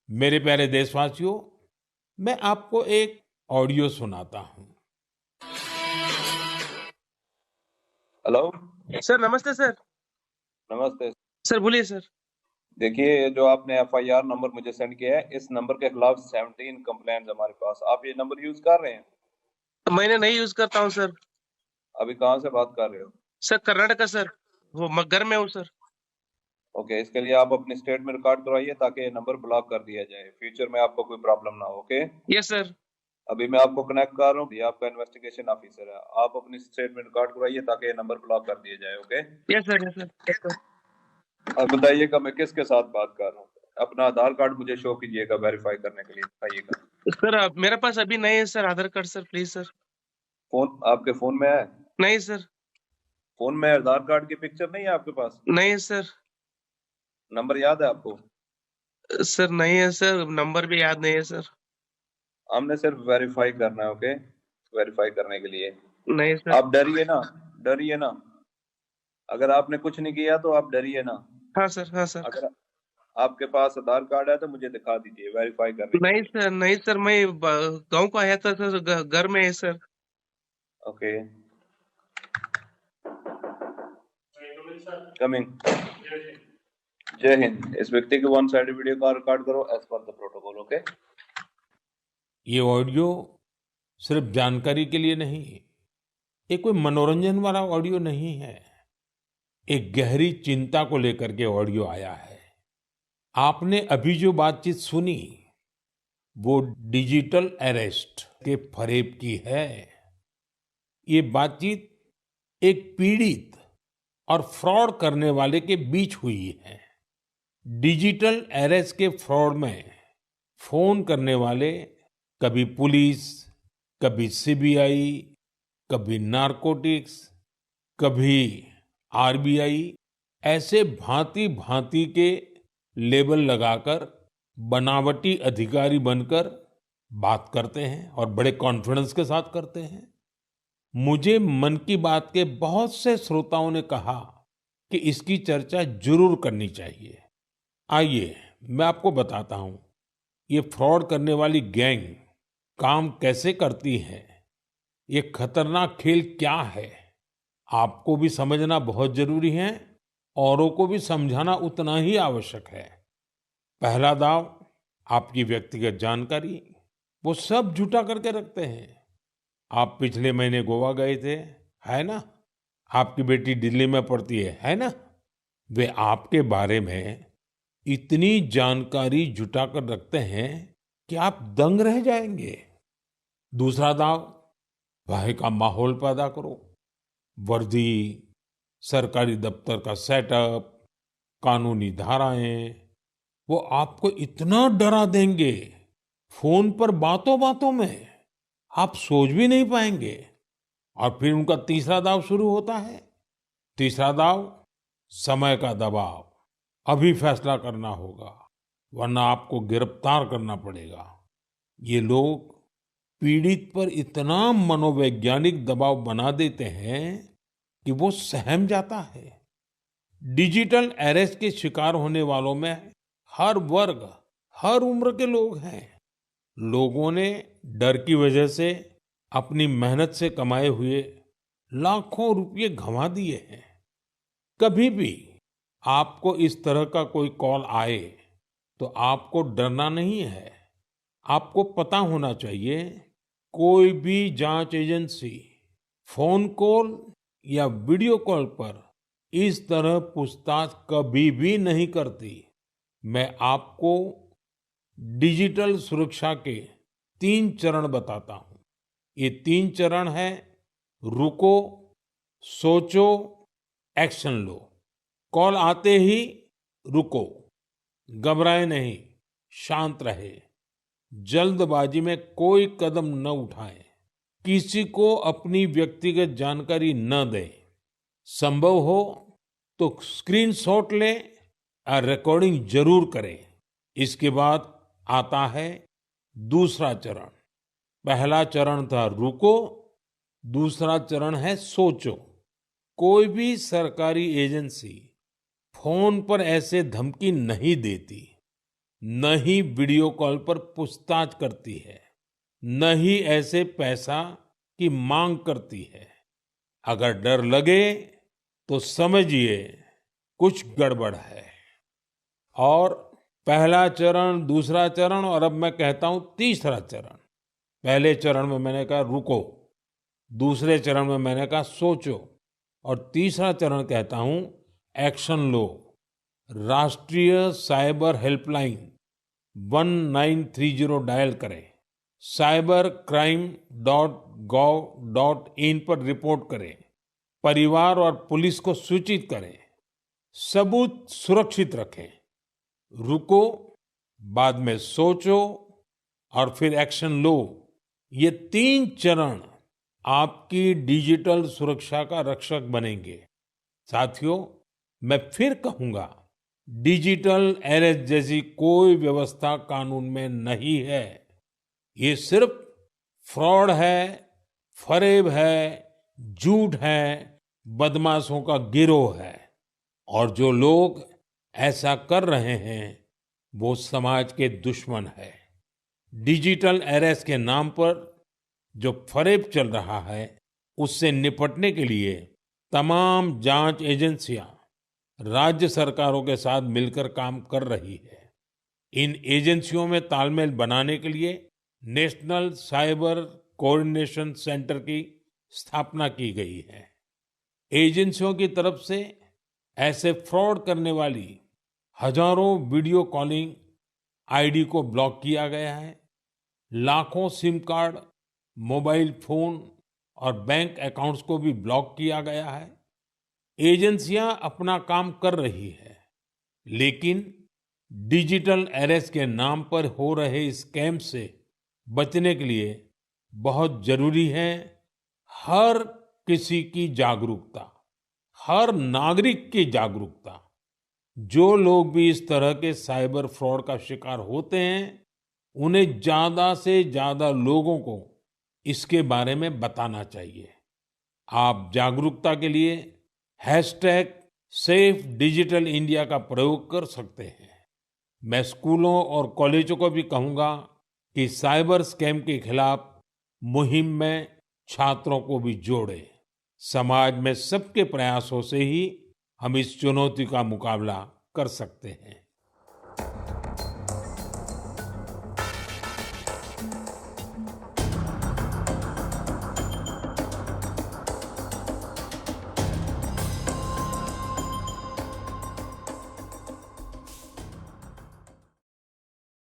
मेरे प्यारे देशवासियों, मैं आपको एक ऑडियो सुनाता हूं। हेलो। सर नमस्ते सर। नमस्ते। सर बोलिए सर। देखिए, ये जो आपने एफआईआर नंबर मुझे सेंड किया है, इस नंबर के खिलाफ 17 कंप्लेंट्स हमारे पास। आप ये नंबर यूज कर रहे हैं? मैंने नहीं यूज करता हूँ सर। अभी कहाँ से बात कर रहे हो? Sir Karnataka sir. वो घर में हूँ सर। ओके, इसके लिए आप अपनी स्टेट में रिकॉर्ड करवाइए ताकि ये नंबर ब्लॉक कर दिया जाए, फ्यूचर में आपको कोई प्रॉब्लम ना हो। Okay, yes sir. अभी मैं आपको कनेक्ट कर रहा हूँ, ये आपका इन्वेस्टिगेशन ऑफिसर है। आप अपनी स्टेट में रिकॉर्ड करवाइए ताकि ये नंबर ब्लॉक कर दिया जाए। Okay, yes sir, yes sir, yes sir. अब बताइएगा मैं किसके साथ बात कर रहा हूँ। अपना आधार कार्ड मुझे शो कीजिएगा वेरीफाई करने के लिए, बताइएगा। सर मेरे पास अभी नहीं है sir Aadhaar card sir, please sir. Phone आपके फोन में है? नहीं सर। फोन में आधार कार्ड की पिक्चर नहीं है आपके पास? नहीं है सर। नंबर याद है आपको? सर नहीं है सर, नंबर भी याद नहीं है सर। हमने सिर्फ वेरीफाई करना है। ओके, वेरीफाई करने के लिए नहीं सर। आप डरिए ना, डरिए ना। अगर आपने कुछ नहीं किया तो आप डरिए ना। हाँ सर, हाँ सर। अगर आपके पास आधार कार्ड है तो मुझे दिखा दीजिए वेरीफाई करने के नहीं लिए। सर, नहीं सर, मैं गांव को आया था सर, घर में है सर। Okay, coming. जय हिंद। इस व्यक्ति के वन साइड वीडियो का रिकॉर्ड करो as per the protocol. Okay, ये ऑडियो सिर्फ जानकारी के लिए नहीं, ये कोई मनोरंजन वाला ऑडियो नहीं है। एक गहरी चिंता को लेकर के ऑडियो आया है। आपने अभी जो बातचीत सुनी, वो डिजिटल अरेस्ट के फरेब की है। ये बातचीत एक पीड़ित और फ्रॉड करने वाले के बीच हुई है। डिजिटल अरेस्ट के फ्रॉड में फोन करने वाले कभी पुलिस, कभी सीबीआई, कभी नारकोटिक्स, कभी आरबीआई, ऐसे भांति भांति के लेबल लगाकर बनावटी अधिकारी बनकर बात करते हैं और बड़े कॉन्फिडेंस के साथ करते हैं। मुझे मन की बात के बहुत से श्रोताओं ने कहा कि इसकी चर्चा जरूर करनी चाहिए। आइए मैं आपको बताता हूं, ये फ्रॉड करने वाली गैंग काम कैसे करती है, ये खतरनाक खेल क्या है। आपको भी समझना बहुत जरूरी है, औरों को भी समझाना उतना ही आवश्यक है। पहला दाव, आपकी व्यक्तिगत जानकारी, वो सब जुटा करके रखते हैं। आप पिछले महीने गोवा गए थे, है ना? आपकी बेटी दिल्ली में पढ़ती है ना? वे आपके बारे में इतनी जानकारी जुटा कर रखते हैं कि आप दंग रह जाएंगे। दूसरा दाव, भय का माहौल पैदा करो। वर्दी, सरकारी दफ्तर का सेटअप, कानूनी धाराएं, वो आपको इतना डरा देंगे, फोन पर बातों बातों में आप सोच भी नहीं पाएंगे। और फिर उनका तीसरा दाव शुरू होता है। तीसरा दाव, समय का दबाव। अभी फैसला करना होगा, वरना आपको गिरफ्तार करना पड़ेगा। ये लोग पीड़ित पर इतना मनोवैज्ञानिक दबाव बना देते हैं कि वो सहम जाता है। डिजिटल अरेस्ट के शिकार होने वालों में हर वर्ग, हर उम्र के लोग हैं। लोगों ने डर की वजह से अपनी मेहनत से कमाए हुए लाखों रुपए गंवा दिए हैं। कभी भी आपको इस तरह का कोई कॉल आए तो आपको डरना नहीं है। आपको पता होना चाहिए, कोई भी जांच एजेंसी फोन कॉल या वीडियो कॉल पर इस तरह पूछताछ कभी भी नहीं करती। मैं आपको डिजिटल सुरक्षा के 3 चरण बताता हूं। ये 3 चरण है: रुको, सोचो, एक्शन लो। कॉल आते ही रुको, घबराए नहीं, शांत रहे, जल्दबाजी में कोई कदम न उठाएं, किसी को अपनी व्यक्तिगत जानकारी न दें। संभव हो तो स्क्रीनशॉट लें और रिकॉर्डिंग जरूर करें। इसके बाद आता है दूसरा चरण। पहला चरण था रुको, दूसरा चरण है सोचो। कोई भी सरकारी एजेंसी फोन पर ऐसे धमकी नहीं देती। न ही वीडियो कॉल पर पूछताछ करती है, न ही ऐसे पैसा की मांग करती है। अगर डर लगे तो समझिए कुछ गड़बड़ है। और पहला चरण, दूसरा चरण और अब मैं कहता हूं तीसरा चरण। पहले चरण में मैंने कहा रुको, दूसरे चरण में मैंने कहा सोचो, और तीसरा चरण कहता हूं एक्शन लो। राष्ट्रीय साइबर हेल्पलाइन 1930 डायल करें, cybercrime.gov.in पर रिपोर्ट करें, परिवार और पुलिस को सूचित करें, सबूत सुरक्षित रखें। रुको, बाद में सोचो और फिर एक्शन लो। ये 3 चरण आपकी डिजिटल सुरक्षा का रक्षक बनेंगे। साथियों, मैं फिर कहूंगा, डिजिटल अरेस्ट जैसी कोई व्यवस्था कानून में नहीं है। ये सिर्फ फ्रॉड है, फरेब है, झूठ है, बदमाशों का गिरोह है। और जो लोग ऐसा कर रहे हैं वो समाज के दुश्मन है। डिजिटल अरेस्ट के नाम पर जो फरेब चल रहा है उससे निपटने के लिए तमाम जांच एजेंसियां राज्य सरकारों के साथ मिलकर काम कर रही है। इन एजेंसियों में तालमेल बनाने के लिए नेशनल साइबर कोऑर्डिनेशन सेंटर की स्थापना की गई है। एजेंसियों की तरफ से ऐसे फ्रॉड करने वाली हजारों वीडियो कॉलिंग आईडी को ब्लॉक किया गया है। लाखों सिम कार्ड, मोबाइल फोन और बैंक अकाउंट्स को भी ब्लॉक किया गया है। एजेंसियां अपना काम कर रही है, लेकिन डिजिटल अरेस्ट के नाम पर हो रहे स्कैम से बचने के लिए बहुत जरूरी है हर किसी की जागरूकता, हर नागरिक की जागरूकता। जो लोग भी इस तरह के साइबर फ्रॉड का शिकार होते हैं, उन्हें ज्यादा से ज्यादा लोगों को इसके बारे में बताना चाहिए। आप जागरूकता के लिए हैशटैग सेफ डिजिटल इंडिया का प्रयोग कर सकते हैं। मैं स्कूलों और कॉलेजों को भी कहूंगा कि साइबर स्कैम के खिलाफ मुहिम में छात्रों को भी जोड़ें। समाज में सबके प्रयासों से ही हम इस चुनौती का मुकाबला कर सकते हैं।